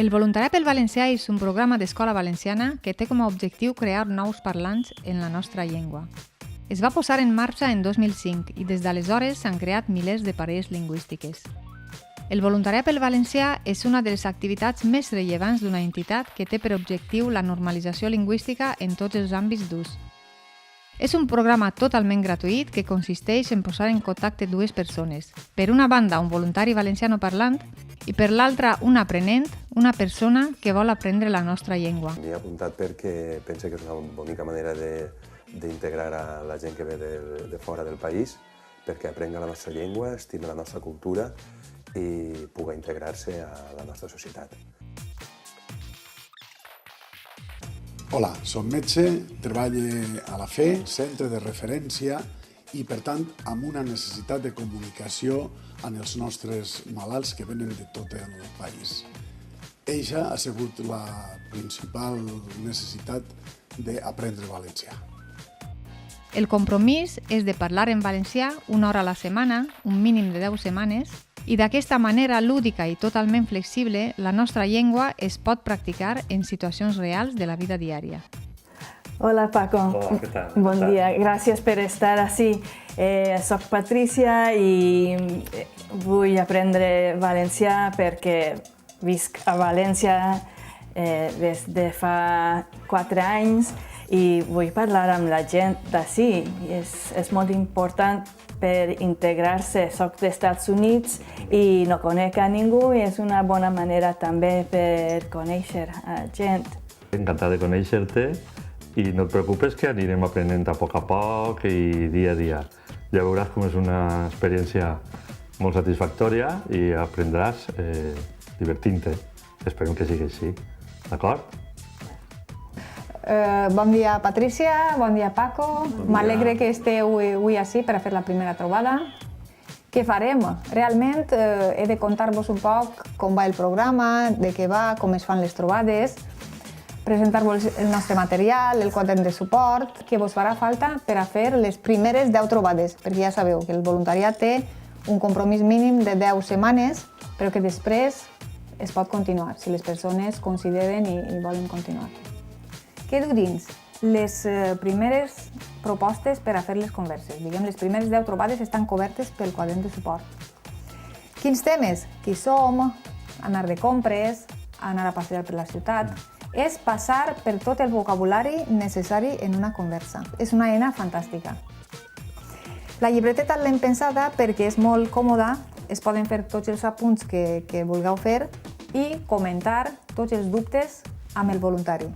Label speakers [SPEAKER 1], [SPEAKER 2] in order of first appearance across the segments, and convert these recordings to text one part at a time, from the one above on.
[SPEAKER 1] El Voluntariat pel Valencià és un programa d'escola valenciana que té com a objectiu crear nous parlants en la nostra llengua. Es va posar en marxa en 2005 i des d'aleshores s'han creat milers de parelles lingüístiques. El Voluntariat pel Valencià és una de les activitats més rellevants d'una entitat que té per objectiu la normalització lingüística en tots els àmbits d'ús. És un programa totalment gratuït que consisteix en posar en contacte dues persones. Per una banda, un voluntari valenciano parlant i per l'altra, un aprenent, una persona que vol aprendre la nostra llengua.
[SPEAKER 2] M'hi he apuntat perquè penso que és una bonica manera d'integrar a la gent que ve de fora del país, perquè aprenga la nostra llengua, estime la nostra cultura i pugui integrar-se a la nostra societat.
[SPEAKER 3] Hola, soc metge, treballo a la FE, centre de referència i, per tant, amb una necessitat de comunicació amb els nostres malalts que venen de tot el país. Eixa ha sigut la principal necessitat d'aprendre valencià.
[SPEAKER 1] El compromís és de parlar en valencià una hora a la setmana, un mínim de 10 setmanes, i d'aquesta manera lúdica i totalment flexible, la nostra llengua es pot practicar en situacions reals de la vida diària.
[SPEAKER 4] Hola Paco.
[SPEAKER 5] Hola, ¿qué tal?
[SPEAKER 4] Bon dia, gràcies per estar ací. Soc Patricia i vull aprendre valencià perquè visc a València des de fa 4 anys i vull parlar amb la gent d'ací. És molt important per integrar-se. Soc dels Estats Units i no conec a ningú i és una bona manera també per conèixer a gent.
[SPEAKER 5] Encantat de conèixer-te i no et preocupes que anirem aprenent a poc i dia a dia. Ja veuràs com és una experiència molt satisfactòria i aprendràs divertint-te. Esperem que sigui així. D'acord?
[SPEAKER 6] Bon dia, Patricia. Bon dia, Paco. M'alegre que esteu avui ací per a fer la primera trobada. Què farem? Realment he de contar-vos un poc com va el programa, de què va, com es fan les trobades, presentar-vos el nostre material, el quadern de suport, que vos farà falta per a fer les primeres 10 trobades, perquè ja sabeu que el voluntariat té un compromís mínim de 10 setmanes, però que després es pot continuar, si les persones consideren i volen continuar. Què du dins? Les primeres propostes per a fer les converses. Diguem, les primeres 10 trobades estan cobertes pel quadern de suport. Quins temes? Qui som, anar de compres, anar a passejar per la ciutat. És passar per tot el vocabulari necessari en una conversa. És una eina fantàstica. La llibreteta l'hem pensada perquè és molt còmoda, es poden fer tots els apunts que vulgueu fer i comentar tots els dubtes amb el voluntari.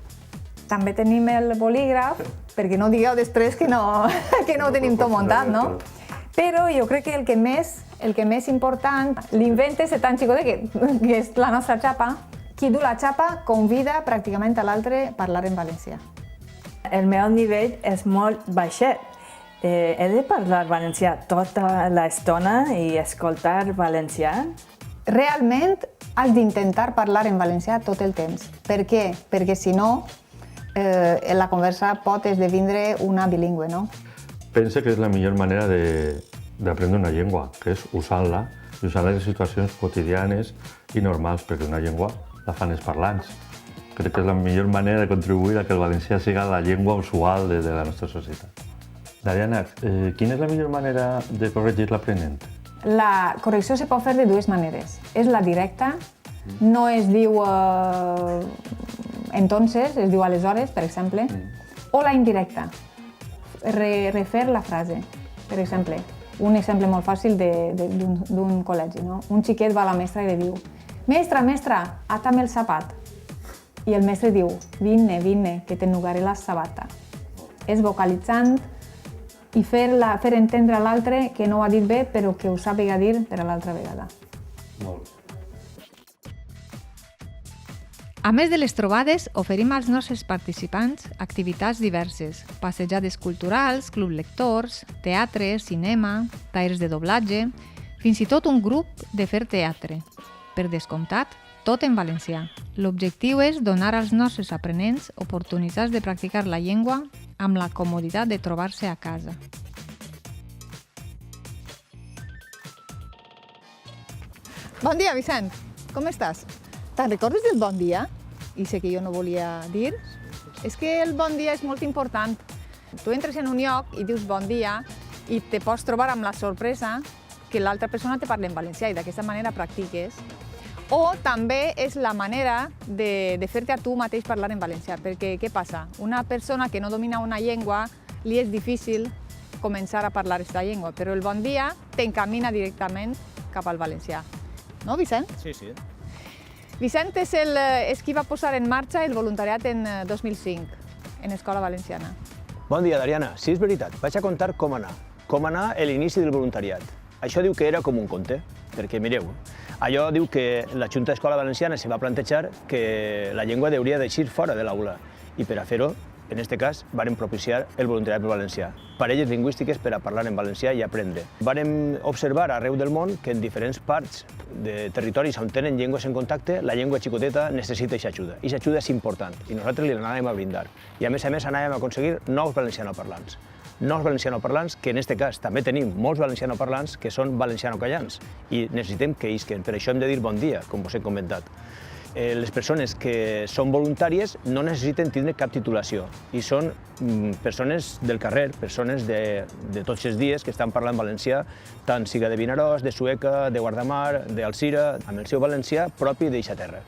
[SPEAKER 6] També tenim el bolígraf, perquè no digueu després que no ho tenim tot muntat, no? Però jo crec que el que més important, l'invent és tan xicot que és la nostra xapa. Qui du la xapa convida pràcticament a l'altre a parlar en valencià.
[SPEAKER 4] El meu nivell és molt baixet. He de parlar valencià tota l'estona i escoltar valencià?
[SPEAKER 6] Realment has d'intentar parlar en valencià tot el temps. Per què? Perquè si no, la conversa pot esdevindre una bilingüe, no?
[SPEAKER 5] Pensa que és la millor manera d'aprendre una llengua, que és usant-la, i usar-la en situacions quotidianes i normals, perquè una llengua la fan els parlants. Crec que és la millor manera de contribuir a que el valencià siga la llengua usual de la nostra societat. Dariana, quina és la millor manera de corregir l'aprenent?
[SPEAKER 6] La correcció se pot fer de dues maneres. És la directa, no es diu entonces, es diu aleshores, per exemple, o la indirecta, refer la frase. Per exemple, un exemple molt fàcil d'un col·legi, no? Un xiquet va a la mestra i li diu: mestra, ata'm el sapat. I el mestre diu: vine, que t'ennugaré la sabata. És vocalitzant i fer entendre a l'altre que no ho ha dit bé, però que ho sàpiga dir per a l'altra vegada.
[SPEAKER 5] Molt bé.
[SPEAKER 1] A més de les trobades, oferim als nostres participants activitats diverses, passejades culturals, club lectors, teatre, cinema, tallers de doblatge, fins i tot un grup de fer teatre. Per descomptat, tot en valencià. L'objectiu és donar als nostres aprenents oportunitats de practicar la llengua amb la comoditat de trobar-se a casa.
[SPEAKER 6] Bon dia, Vicent. Com estàs? Te'n recordes del bon dia? I sé que jo no volia dir. És que el bon dia és molt important. Tu entres en un lloc i dius bon dia i te pots trobar amb la sorpresa que l'altra persona te parla en valencià i d'aquesta manera practiques. O també és la manera de fer-te a tu mateix parlar en valencià, perquè què passa? Una persona que no domina una llengua li és difícil començar a parlar aquesta llengua, però el bon dia t'encamina directament cap al valencià. No, Vicent?
[SPEAKER 7] Sí, sí.
[SPEAKER 6] Vicent és qui va posar en marxa el voluntariat en 2005, en Escola Valenciana.
[SPEAKER 7] Bon dia, Dariana. Sí, és veritat. Vaig a contar com anar a l'inici del voluntariat. Això diu que era com un conte, perquè mireu, allò diu que la Junta d'Escola Valenciana se va plantejar que la llengua hauria d'eixir fora de l'aula i per a fer-ho, en aquest cas, varen propiciar el voluntariat per valencià, parelles lingüístiques per a parlar en valencià i aprendre. Varen observar arreu del món que en diferents parts de territoris on tenen llengües en contacte, la llengua xicoteta necessita aquesta ajuda. I aquesta ajuda és important i nosaltres li l'anàvem a brindar. I a més anàvem a aconseguir nous valencianoparlants. Nous valencianoparlants que en aquest cas també tenim molts valencianoparlants que són valencianocallants i necessitem que isquen. Per això hem de dir bon dia, com vos he comentat. Les persones que són voluntàries no necessiten tindre cap titulació i són persones del carrer, persones de tots els dies que estan parlant valencià, tant siga de Vinaròs, de Sueca, de Guardamar, d'Alzira, amb el seu valencià propi d'eixa terra.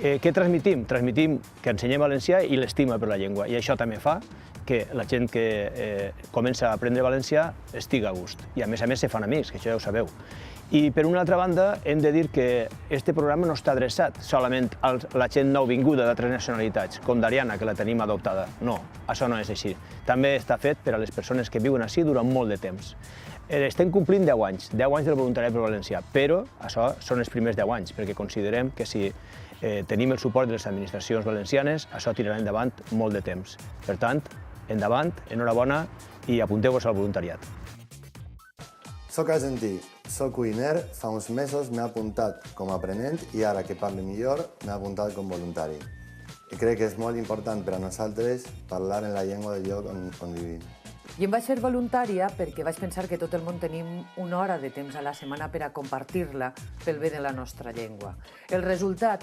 [SPEAKER 7] Què transmitim? Transmitim que ensenyem valencià i l'estima per la llengua i això també fa que la gent que comença a aprendre valencià estigui a gust i a més se fan amics, que això ja ho sabeu. I per una altra banda hem de dir que aquest programa no està adreçat solament a la gent nouvinguda d'altres nacionalitats, com Dariana, que la tenim adoptada. No, això no és així. També està fet per a les persones que viuen així durant molt de temps. Estem complint 10 anys del voluntariat per valencià, però això són els primers 10 anys, perquè considerem que si tenim el suport de les administracions valencianes, això tirarà endavant molt de temps. Per tant, endavant, enhorabona i apunteu-vos al voluntariat.
[SPEAKER 8] Soc argentí, soc cuiner, fa uns mesos m'he apuntat com a aprenent i ara que parlo millor m'he apuntat com voluntari. I crec que és molt important per a nosaltres parlar en la llengua del lloc on vivim.
[SPEAKER 9] Jo em vaig fer voluntària perquè vaig pensar que tot el món tenim una hora de temps a la setmana per a compartir-la pel bé de la nostra llengua. El resultat,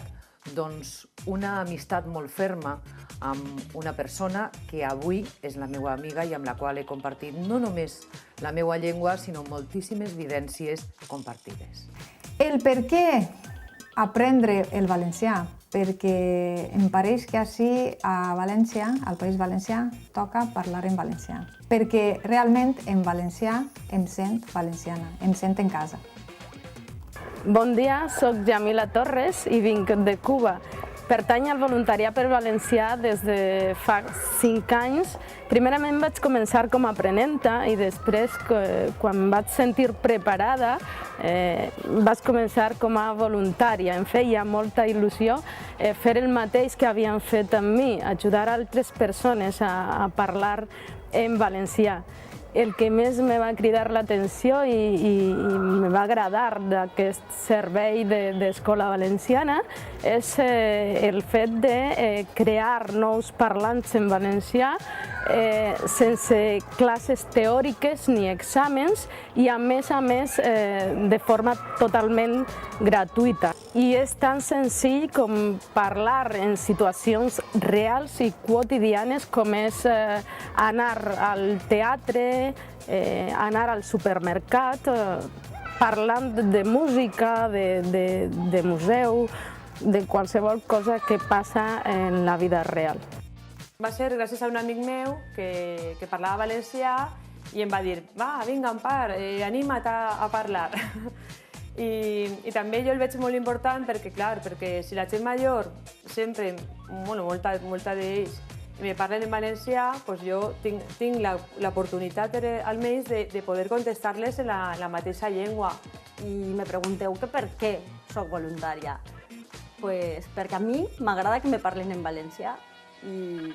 [SPEAKER 9] doncs, una amistat molt ferma amb una persona que avui és la meva amiga i amb la qual he compartit no només la meva llengua, sinó moltíssimes vivències compartides.
[SPEAKER 6] El per què aprendre el valencià? Perquè em pareix que així a València, al País Valencià, toca parlar en valencià. Perquè realment en valencià em sent valenciana, em sent en casa.
[SPEAKER 10] Bon dia, soc Yamila Torres i vinc de Cuba. Pertany al voluntariat per valencià des de fa 5 anys. Primerament vaig començar com a aprenenta i després, quan em vaig sentir preparada, vaig començar com a voluntària. Em feia molta il·lusió fer el mateix que havien fet amb mi, ajudar altres persones a parlar en valencià. El que més me va cridar l'atenció i me va agradar d'aquest servei d'Escola Valenciana és el fet de crear nous parlants en valencià sense classes teòriques ni exàmens i a més de forma totalment gratuïta. I és tan senzill com parlar en situacions reals i quotidianes com és anar al teatre, anar al supermercat, parlant de música, de museu, de qualsevol cosa que passa en la vida real.
[SPEAKER 11] Va ser gràcies a un amic meu que parlava valencià i em va dir va, vinga, Empar, anima't a parlar. I també jo el veig molt important perquè, clar, perquè si la gent major sempre, molta d'ells, me parlen en valencià, doncs jo tinc l'oportunitat almenys de poder contestar-les en la mateixa llengua.
[SPEAKER 12] I me pregunteu que per què soc voluntària. Pues perquè a mi m'agrada que me parlin en valencià i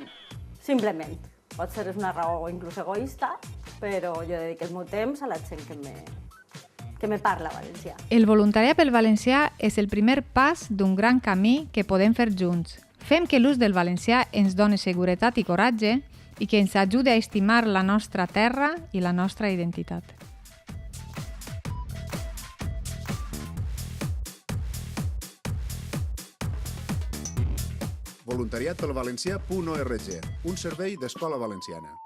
[SPEAKER 12] simplement. Pot ser una raó inclús egoista, però jo dedico el meu temps a la gent que me parla valencià.
[SPEAKER 1] El voluntariat pel valencià és el primer pas d'un gran camí que podem fer junts. Fem que l'ús del valencià ens doni seguretat i coratge i que ens ajude a estimar la nostra terra i la nostra identitat.
[SPEAKER 13] voluntariatpelvalencià.org, un servei d'Escola Valenciana.